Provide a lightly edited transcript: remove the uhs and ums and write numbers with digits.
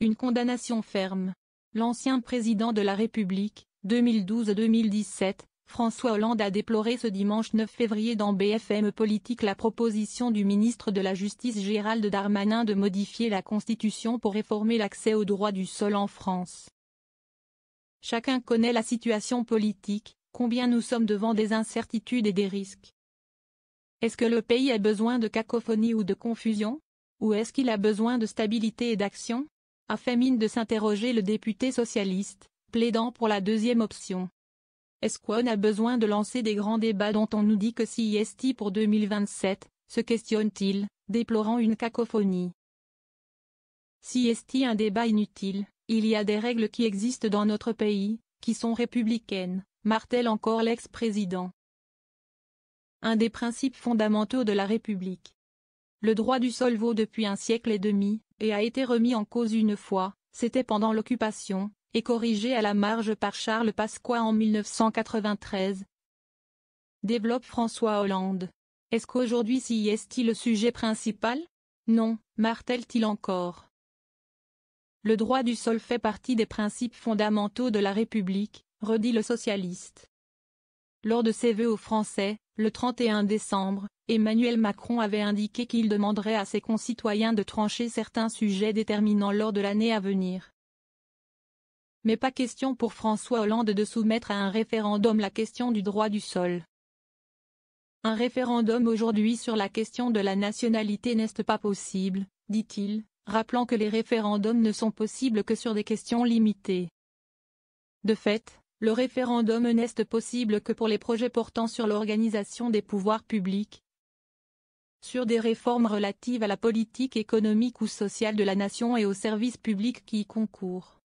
Une condamnation ferme. L'ancien président de la République, 2012-2017, François Hollande a déploré ce dimanche 9 février dans BFM Politique la proposition du ministre de la Justice Gérald Darmanin de modifier la Constitution pour réformer l'accès au droit du sol en France. Chacun connaît la situation politique, combien nous sommes devant des incertitudes et des risques. Est-ce que le pays a besoin de cacophonie ou de confusion? Ou est-ce qu'il a besoin de stabilité et d'action? A fait mine de s'interroger le député socialiste, plaidant pour la deuxième option. Est-ce qu'on a besoin de lancer des grands débats dont on nous dit que si est pour 2027, se questionne-t-il, déplorant une cacophonie. Si est un débat inutile, il y a des règles qui existent dans notre pays, qui sont républicaines, martèle encore l'ex-président. Un des principes fondamentaux de la République. Le droit du sol vaut depuis un siècle et demi, et a été remis en cause une fois, c'était pendant l'occupation, et corrigé à la marge par Charles Pasqua en 1993. Développe François Hollande. Est-ce qu'aujourd'hui si est le sujet principal? Non, martèle-t-il encore. Le droit du sol fait partie des principes fondamentaux de la République, redit le socialiste. Lors de ses vœux aux Français, le 31 décembre, Emmanuel Macron avait indiqué qu'il demanderait à ses concitoyens de trancher certains sujets déterminants lors de l'année à venir. Mais pas question pour François Hollande de soumettre à un référendum la question du droit du sol. Un référendum aujourd'hui sur la question de la nationalité n'est pas possible, dit-il, rappelant que les référendums ne sont possibles que sur des questions limitées. De fait, le référendum n'est possible que pour les projets portant sur l'organisation des pouvoirs publics, sur des réformes relatives à la politique économique ou sociale de la nation et aux services publics qui y concourent.